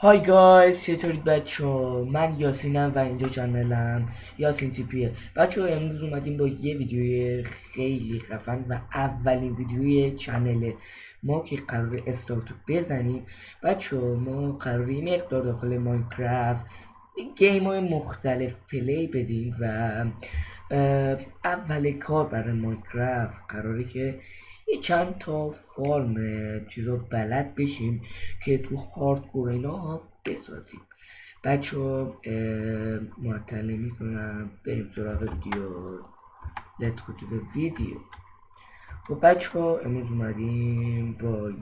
های گایز، چطورید بچه ها؟ من یاسینم و اینجا چنلم یاسین تیپیه. بچه ها امروز اومدیم با یه ویدیوی خیلی خفن و اولین ویدیوی چنل ما که قرار استارتو بزنیم. بچه ها ما قراره یه مقدار داخل ماینکرافت گیم های مختلف پلی بدیم و اول کار برای ماینکرافت قراره که یه چند تا فارم چیزا بلد بشیم که تو هاردکور اینا بسازیم. بچه ها معطله میکنم بریم سراغ ویدیو. Let's go to the video. خب بچه ها امروز اومدیم با یه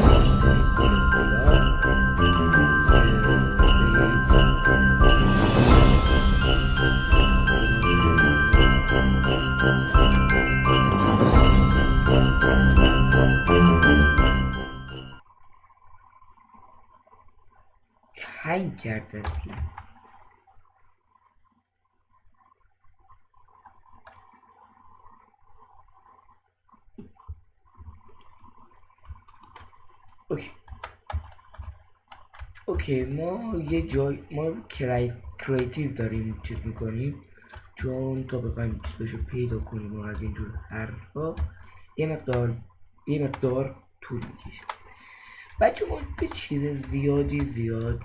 هنگ کرده اصلا. اوکی ما یه جای ما کریتیو داریم چیز میکنیم، چون تا بخوایم چیزاشو پیدا کنیم و از اینجور حرفا یه مقدار طول میکشه. بچه ما به چیز زیاد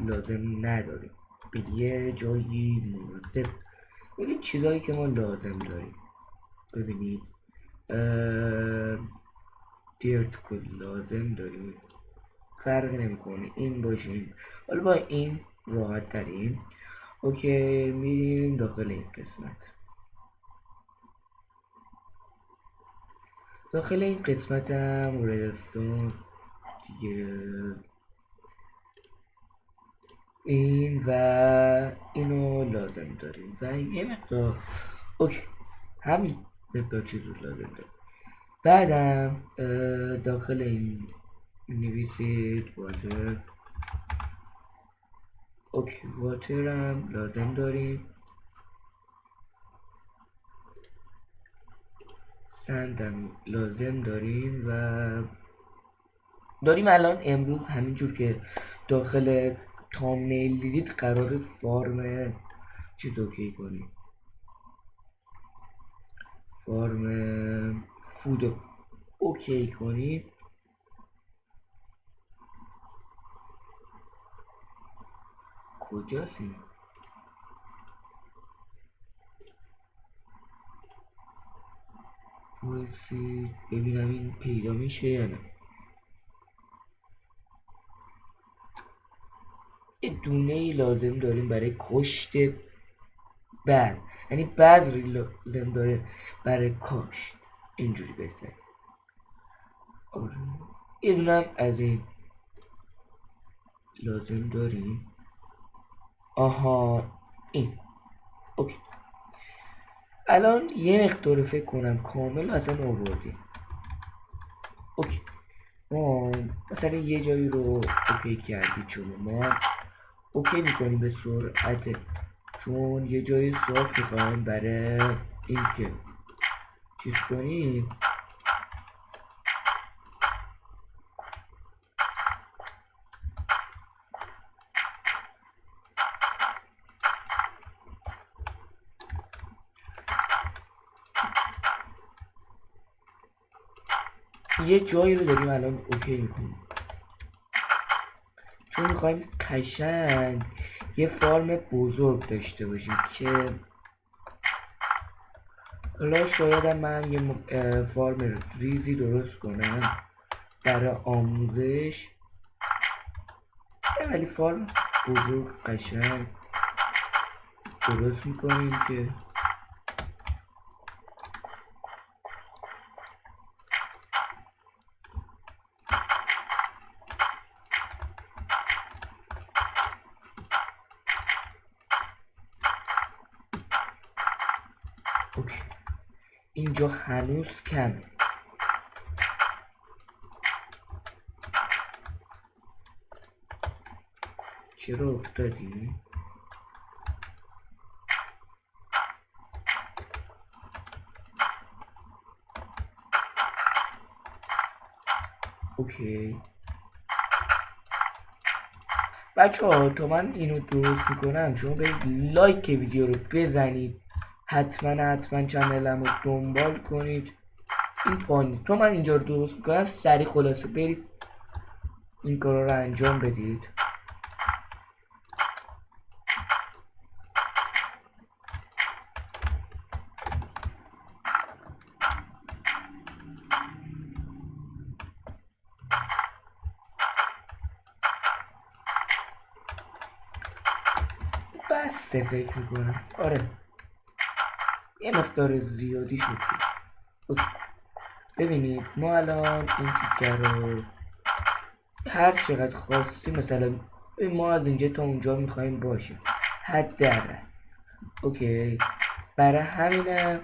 لازم نداریم، به یه جایی مناسب. ببین چیزایی که ما لازم داریم، ببینید دیرت کد لازم داریم، فرق نمیکنه این باشیم. حالا با این راحت تریم. اوکی میریم داخل این قسمت. داخل این قسمت هم ردستون دیگه این و اینو لازم داریم و یه مقدار. اوکی همین مقدار چیز رو لازم داریم. بعدم داخل این نویسید واتر. اوکی واتر هم لازم داریم. سندم لازم داریم و داریم الان امروز همینجور که داخل تامنیل دیدید قرار فارم چیز اوکی کنیم، فارم فود اوکی کنیم. کجاست این؟ وایسی ببینم این پیدا میشه یا نه. یه دونه ای لازم داریم برای کشت بعد، یعنی بذری لازم داره برای کاشت، اینجوری بهتره. آره یه دونم از این لازم داریم. آها این اوکی. الان یه مقدار فکر کنم کامل اصلا آوردیم. اوکی ما مثلا یه جایی رو اوکی کردی، چون ما اوکی میکنیم به سرعت، چون یه جای صاف میخوایم برای اینکه چیز کنیم. یه جایی رو داریم الان اوکی میکنیم، چون میخوایم قشنگ یه فارم بزرگ داشته باشیم که حالا شاید من یه فارم ریزی درست کنم برای آموزش، ولی فارم بزرگ قشنگ درست میکنیم که اوکی. اینجا هنوز کمه. چرا افتادی؟ اوکی بچه ها تا من اینو درست میکنم شما برید لایک ویدیو رو بزنید، حتما چنلم رو دنبال کنید. این پایین تا من اینجا رو درست میکنم سریع خلاصه برید این کارا رو انجام بدید. بسته فکر میکنم، آره یه مقدار زیادی شد. اوکی. ببینید ما الان این تیکه رو هر چقدر خواستی مثلا ما از اینجا تا اونجا میخوایم باشیم حداقل. اوکی برای همینه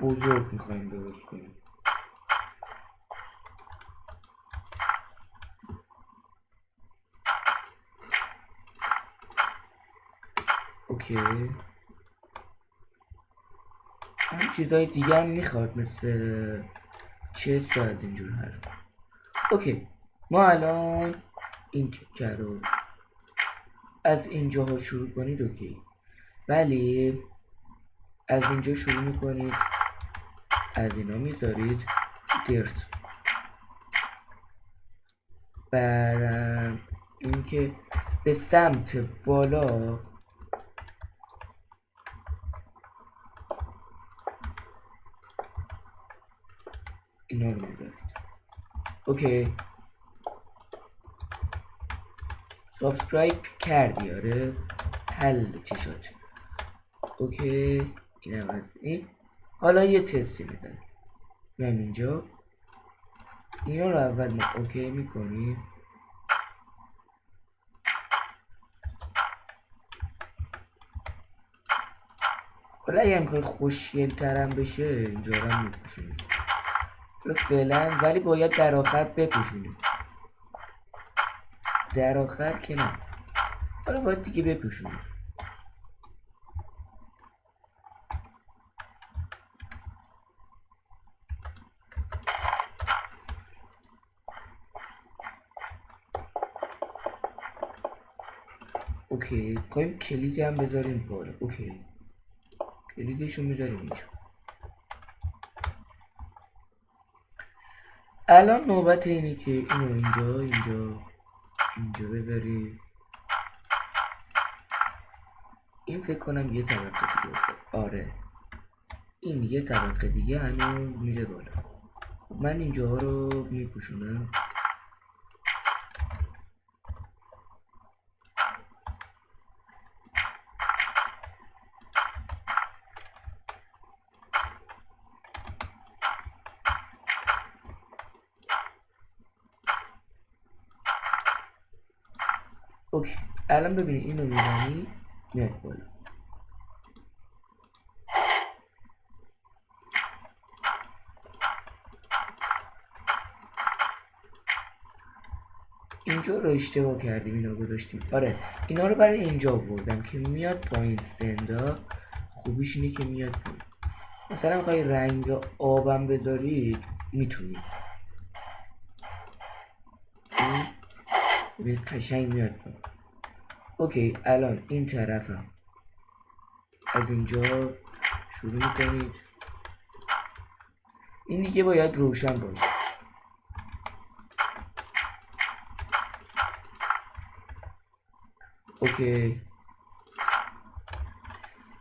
بزرگ میخوایم درست کنیم. اوکی هم چیزای دیگه هم میخواد مثل چست و از اینجور حرف. اوکی ما الان این تیکه رو از اینجاها شروع کنید اوکی، ولی از اینجا شروع میکنید از اینا میذارید درت، بعد اینکه به سمت بالا اینا رو میذارید. اوکی سابسکرایب کردی؟ آره حل چشات. اوکی اینم از این. حالا یه تستی میزنیم میام اینجا اینا رو اول ما اوکی میکنیم. حالا اگه میخوای خوشگل ترم بشه اینجا رو هم میپوشونیم فعلا، ولی باید در آخر بپوشونیم. در آخر که نه، حالا باید دیگه بپوشونیم. اوکی قایم کلید هم بذاریم بالا. اوکی کلیدشو میذاریم اینجا. الان نوبت اینه که اینو اینجا بذاری. این فکر کنم یه طبقه دیگه. آره این یه طبقه دیگه هنوز میره بالا. من اینجاها رو میپوشونم. اوکی الان ببینید اینو میزنی میاد بالا. اینجا رو اشتباه کردیم اینا گذاشتیم. آره اینا رو برای اینجا آوردم که میاد پایین. سندا خوبیش اینه که میاد پایین. مثلا میخوای رنگ آبم بذارید میتونید، این قشنگ میاد پایین. اوکی الان این طرفم از اینجا شروع میکنید. این دیگه باید روشن باشه. اوکی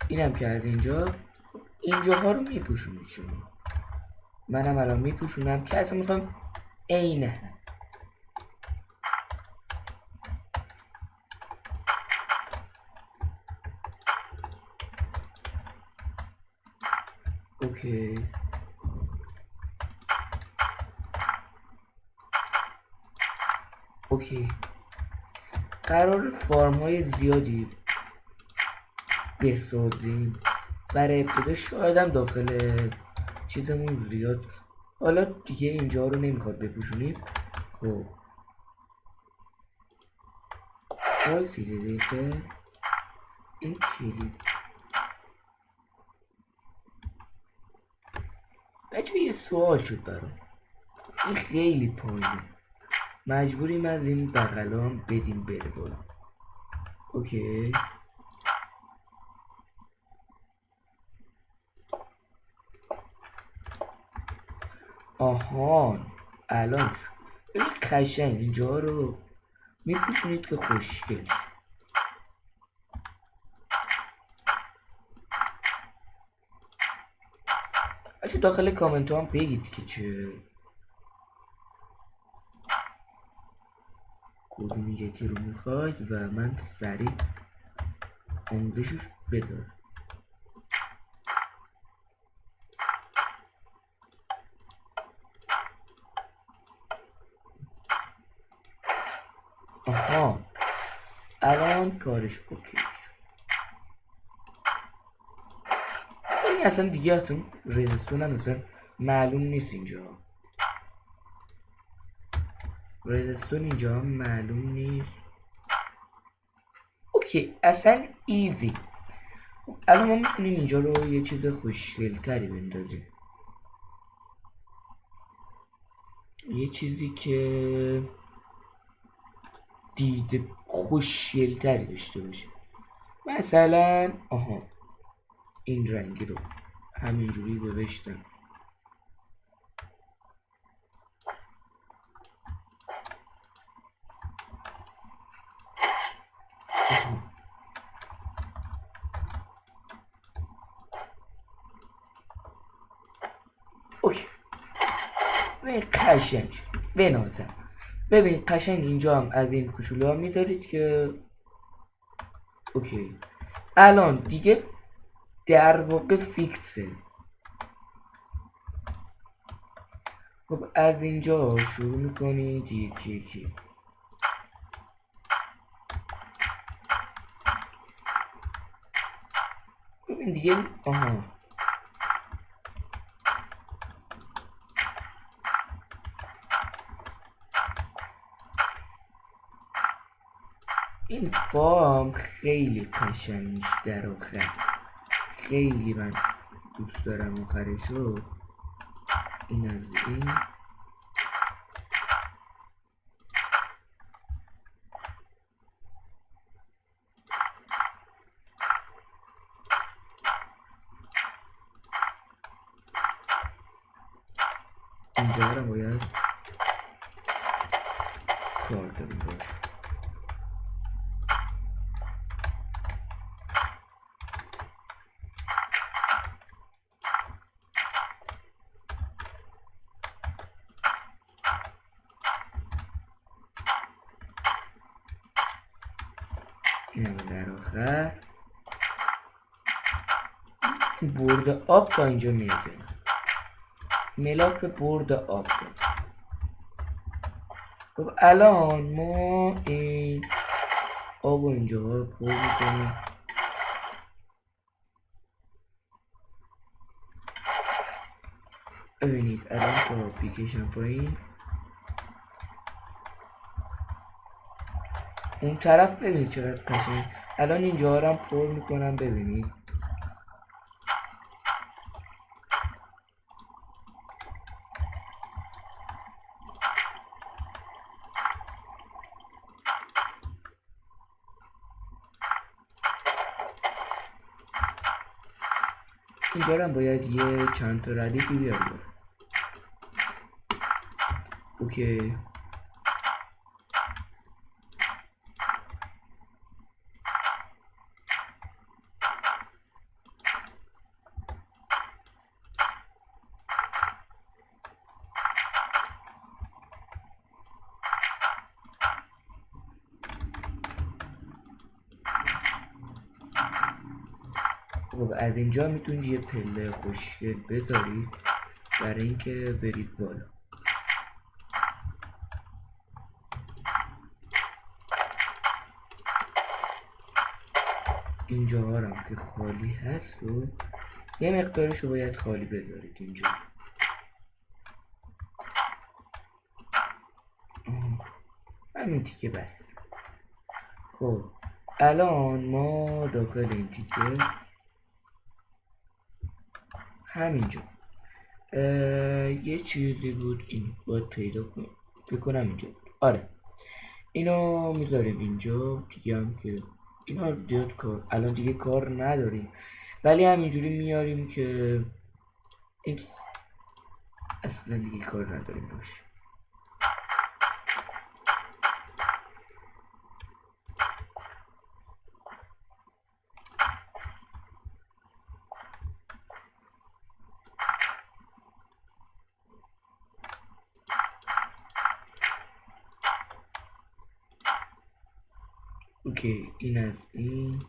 اینم که از اینجاها رو میپوشونید شما. منم الان میپوشونم که اصلا میخوام عینه. اوکی اوکی قرار فارم های زیادی بسازیم. برای ابتدا شایدم داخل چیزمون زیاد. حالا دیگه اینجا رو نمیخواد بپوشونیم. خب وایسید دقیقه این کلید بچه یه سوال شد برام، این خیلی پایینه، مجبوریم از این بغلام بدیم بره بالا. اوکی. آهان الان شد. ببین قشنگ اینجا رو میپوشونید که خوشگل. بچه داخل کامنت هم بگید که چه کدوم یکی رو میخواید و من سریع آموزشش بذارم. آها الان کارش اوکی شد. این اصلا دیگه اصلا رزستون هم مثلا معلوم نیست اینجا، رزستون اینجا هم معلوم نیست. اوکی اصلا ایزی. الان ما میتونیم اینجا رو یه چیز خوشگلتری بندازیم، یه چیزی که دید خوشگلتری داشته باشه. مثلا آها این رنگی رو همینجوری گذاشتم. اوکی ببین قشنگ شد بنازم. ببین قشنگ اینجا هم از این کوچولو ها میذارید که اوکی. الان دیگه در واقع فیکسه. خب از اینجا شروع میکنید یکی یکی. ببین دیگه آها این فام خیلی قشنگ میشه در آخر، خیلی من دوست دارم آخرشو. این از این اینجا رو باید کار داریم باشه. اینم در آخر برد آب تا اینجا میاد، ملاک برد آب داد. خب الان ما این آب و اینجا رو پر میکنیم. ببینید الان تا بیکشم پایین اون طرف ببینید چقدر قشنگ. الان اینجا رو هم پر میکنم ببینید. اینجا رو هم باید یه چند تا ردیفی بیارم. اوکی خب از اینجا میتونید یه پله خوشگل بذارید برای اینکه برید بالا. اینجا هم که خالی هست و یه مقدارش رو باید خالی بذارید اینجا. همین تیکه بس. خب الان ما داخل این تیکه همینجا یه چیزی بود این باید پیدا کنیم. فکر کنم اینجا بود. آره اینو میذاریم اینجا دیگه، هم که اینا دیگه کار الان دیگه کار نداریم، ولی همینجوری میاریم که این اصلا دیگه کار نداریم باشه. اوکی این از این.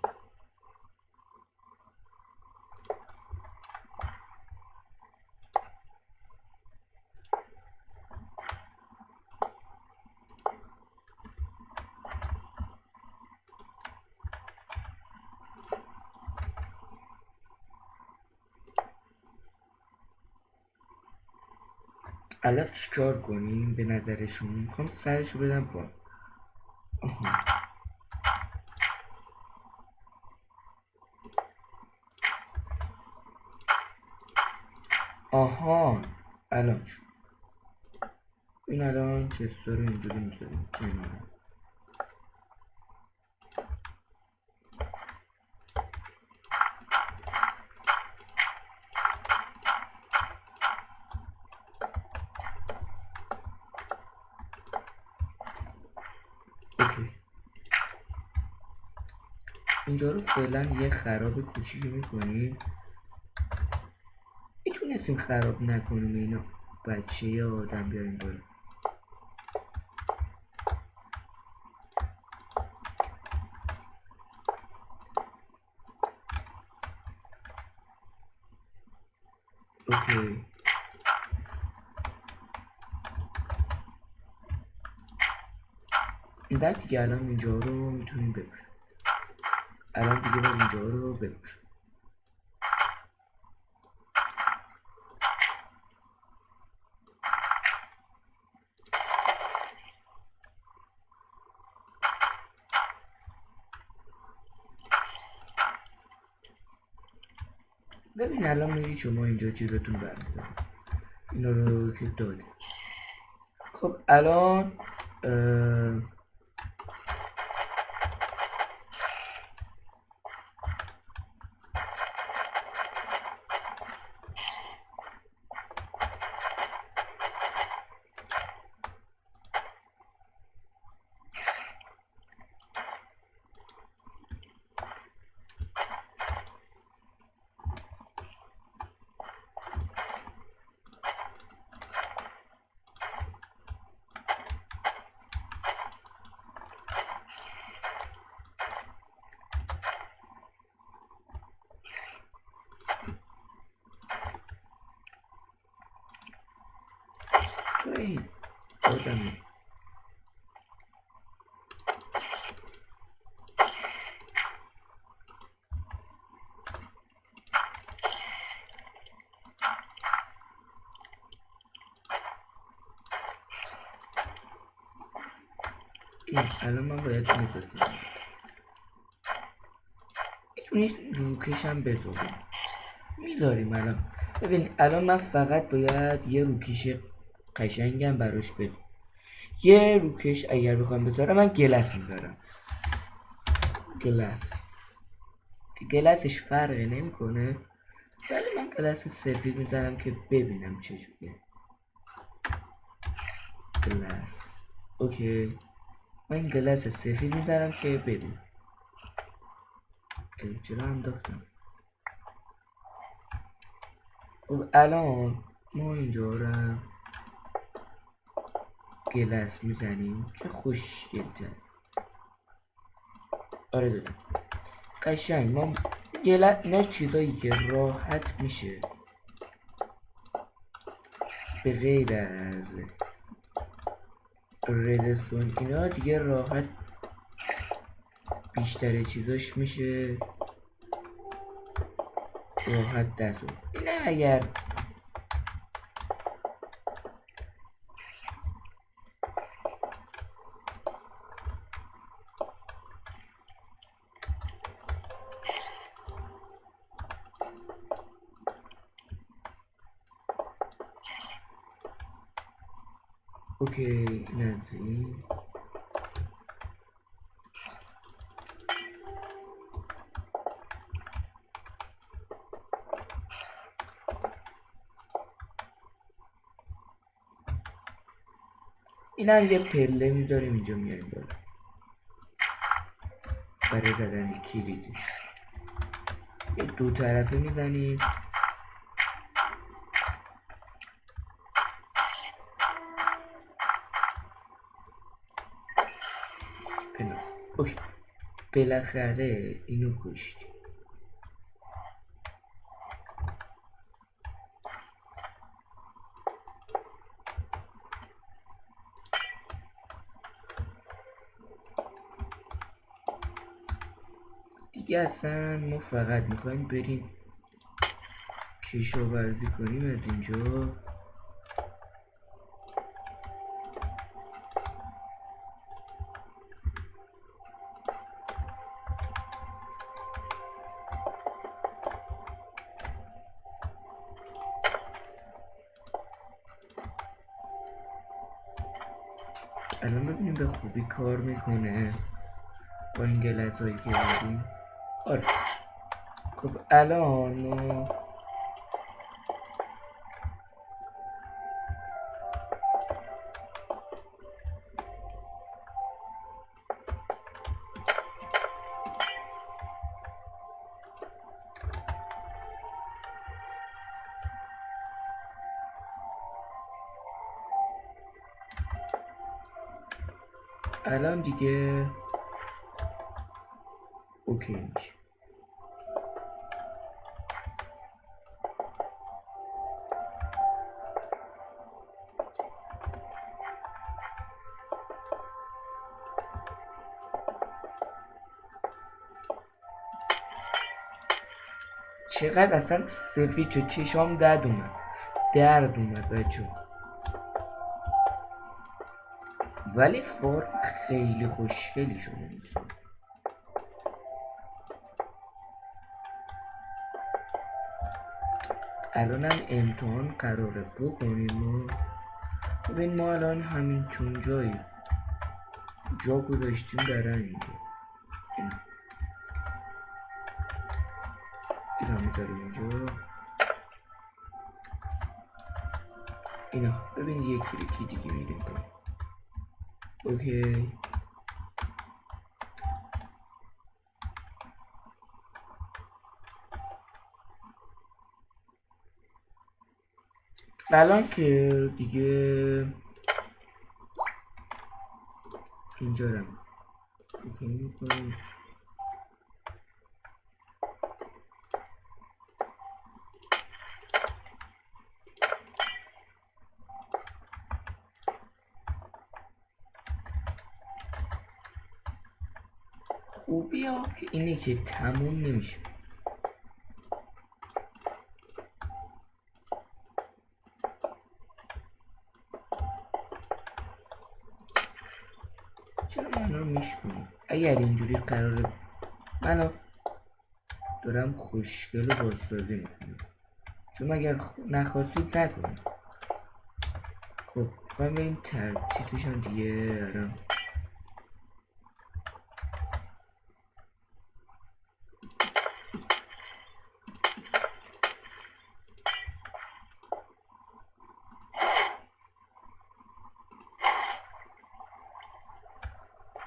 الان چیکار کنیم به نظرشون؟ میخوام سرشو بدم با آها آها الان شد. این الان چستا رو اینجوری میذاریم کنار. اوکی اینجا رو فعلا یه خراب کوچیکی میکنیم. میتونستیم خراب نکنیم اینا بچه یا آدم بیاریم بالا. اوکی این دیگه الان اینجا رو میتونیم بپوشیم. الان دیگه باید اینجا رو بپوشیم. ببین الان میگی شما اینجا چیزتون برمیداریم اینا رو که دادیم. خب الان تو این آدمی الان من باید میپسیم میتونی روکشم بذاریم میذاریم الان. ببین الان من فقط باید یه روکش قشنگم براش بذارم. یه روکش اگر بخوام بذارم من گلس میذارم. گلسش فرقی نمیکنه، ولی من گلس سفید میزنم که ببینم چجوریه. گلس اوکی من گلس سفید میزنم که ببینم. چرا انداختم؟ خب الان ما اینجا رو گلس میزنیم که خوشگل‌تر. آره دادم قشنگ. ما اینا چیزایی که راحت میشه به غیر از ردستون اینا دیگه راحت بیشتر چیزاش میشه راحت دست. اینه اگر اوکی این از این. این هم یه پله میذاریم اینجا میاریم بالا برای زدن کلیدش. یه دو طرفه میزنیم. پناه. اوکی بالاخره اینو کشتیم. دیگه اصلا ما فقط میخوایم بریم کشاورزی کنیم از اینجا. الان ببینیم به خوبی کار میکنه با این گلس هایی که داریم. آره خب الان دیگه اوکی میشه. چقدر اصلا سفید شد، چشام درد اومد بچه. ولی فرم خیلی خوشگلی شده. الان هم امتحان قراره بکنیم. ببین ما الان همین چون جا گذاشتیم برای اینجا اینا میذاریم اینجا. اینا ببین یکی دیگه میریم. اوکی الان که دیگه اینجا رو اوکی میکنیم. خوبی ها که اینه که تموم نمیشه. چرا من رو میشکنم؟ اگر اینجوری قراره من دارم خوشگل و بازسازی میکنم، چون اگر نخواستید نکنم. خب خواهیم بریم ترتیبش هم دیگه. الان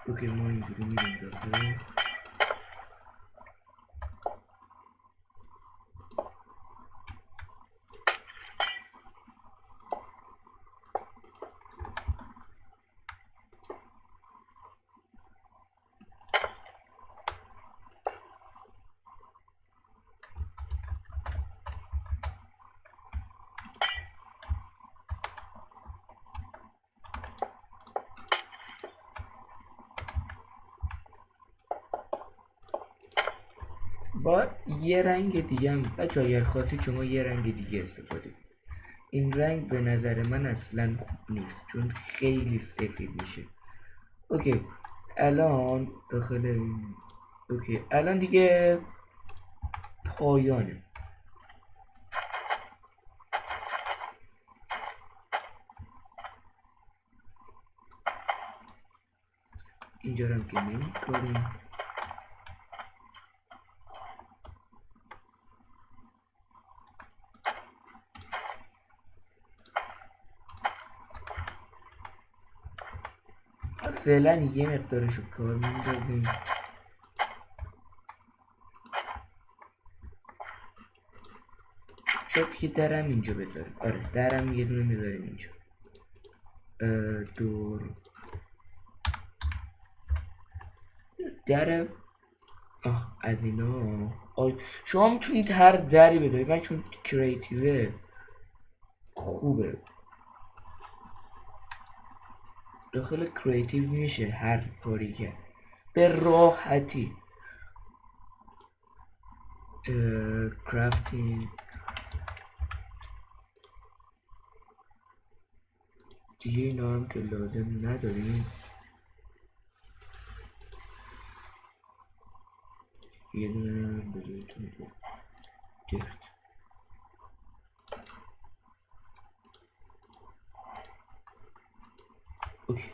اوکی ما اینجوری میریم داخل. با یه رنگ دیگه هم بچه اگر خواستید شما یه رنگ دیگه استفاده کنید. این رنگ به نظر من اصلا خوب نیست چون خیلی سفید میشه. اوکی الان داخل این اوکی الان دیگه پایانه. اینجا رو هم که نمی کنیم. فعلا یه مقدارشو کار میندازیم. شاید که درم اینجا بذاریم. آره درم یه دونه میذاریم اینجا. دور در از اینا شما میتونید هر دری بدارید. من چون کریتیوه خوبه، داخل کریتیو میشه هر کاری که به راحتی. کرافتینگ دیگه اینا هم که لازم نداریم. یه دونه بذارتون درد. اوکی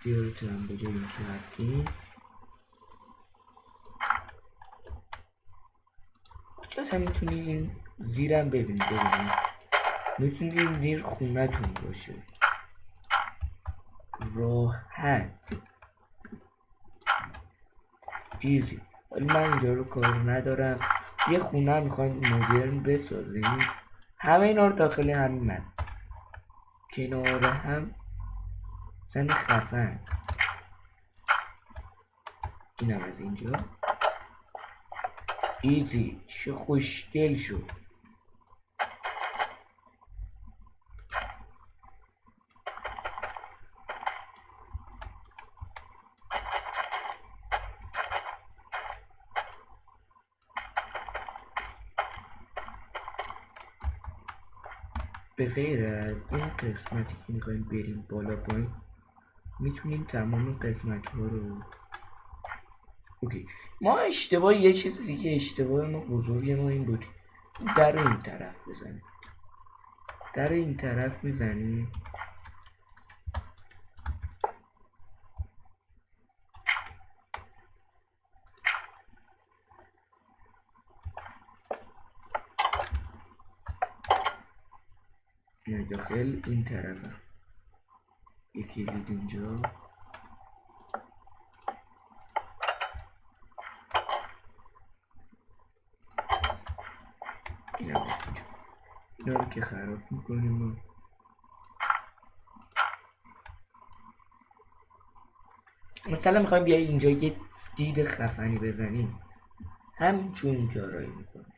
دیارت هم بجاییم که رفتیم. چه هم میتونید این زیرم ببینید میتونید این زیر خونتون باشه راحت ایزی. ولی من اینجا رو کار ندارم. یه خونه میخوایم مدرن بسازیم. همه اینا رو داخل همین من کنار هم زن خفن. اینم از اینجا ایزی. چه خوشگل شد. به غیر از این قسمتی که میخوایم بریم بالا پایین میتونیم تمام قسمت ها رو اوکی. ما اشتباه یه چیز دیگه اشتباه ما بزرگ ما این بود در این طرف بزنیم. در این طرف میزنیم داخل این طرف یکی دید اینجا. اینا رو که خراب میکنیم. مثلا میخوایم بیایی اینجا یه دید خفنی بزنیم همچون این کارایی میکنیم.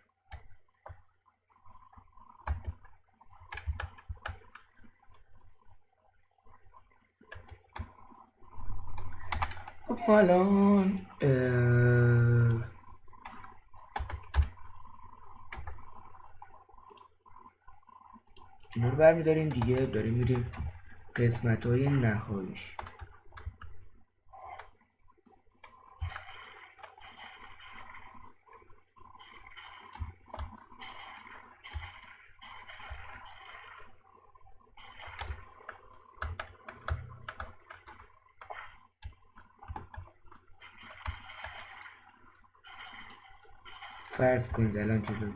خب الان اینا رو برمیداریم دیگه. داریم میریم قسمت های نهاییش. فرض کنید الان چطور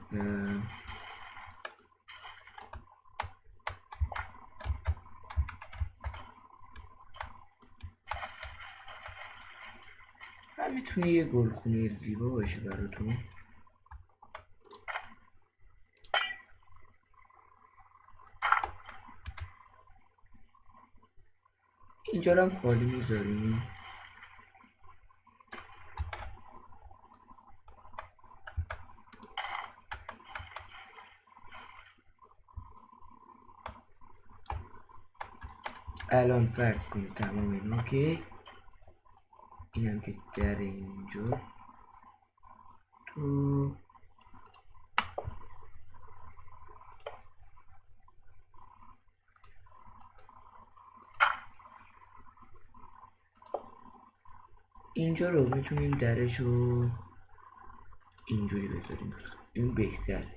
هم میتونه یه گلخونه زیبا باشه براتون. اینجا رو هم خالی میذاریم. الان فرض کنید تمام اینا که این هم که در اینجا تو اینجا رو میتونیم درش رو اینجوری بذاریم، این بهتره.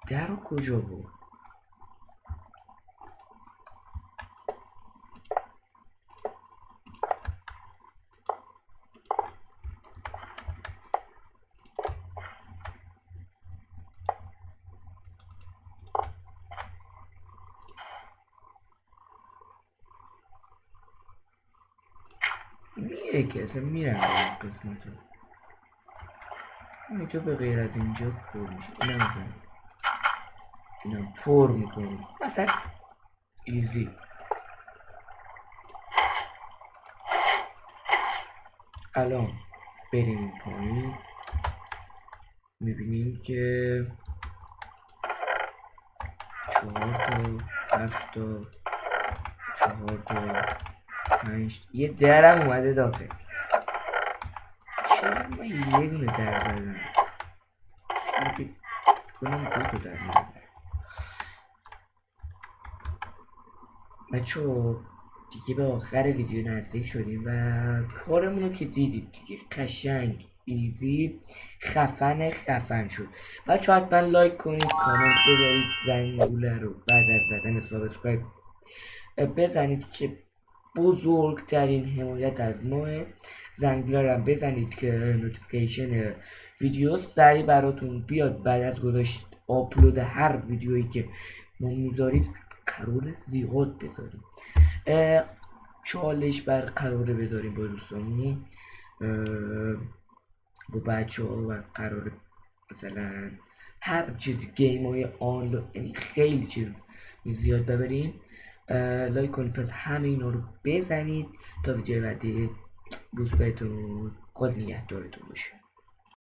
در رو کجا بود؟ میره که اصلا میرم به این قسمت رو. اینجا به غیر از اینجا پر میشه. اینم پر میکنیم مثلا ایزی. الان بریم پایین میبینیم که 4 تا 7 تا 4 تا 5 یه درم اومده داخل. چرا من یه دونه در زدم؟ چرا که کنم 2 تا در میزدم. بچه دیگه به آخر ویدیو نزدیک شدیم و کارمونو که دیدید دیگه قشنگ ایزی خفن شد. بچه حتما لایک کنید، کامنت بذارید، زنگوله رو بعد از زدن سابسکرایب بزنید که بزرگترین حمایت از ماه. زنگوله رو هم بزنید که نوتیفیکیشن ویدیو سریع براتون بیاد بعد از گذاشت آپلود هر ویدیویی که ما میذارید. قرار زیاد بذاریم، چالش قراره بذاریم با دوستانمون، با بچه ها و قرار مثلا هر چیز گیم های آنلاین، یعنی خیلی چیز زیاد ببریم. لایک کنید، پس همه اینا رو بزنید تا ویدیو بعدی. دوست بهتون، خود نگهدارتون باشه.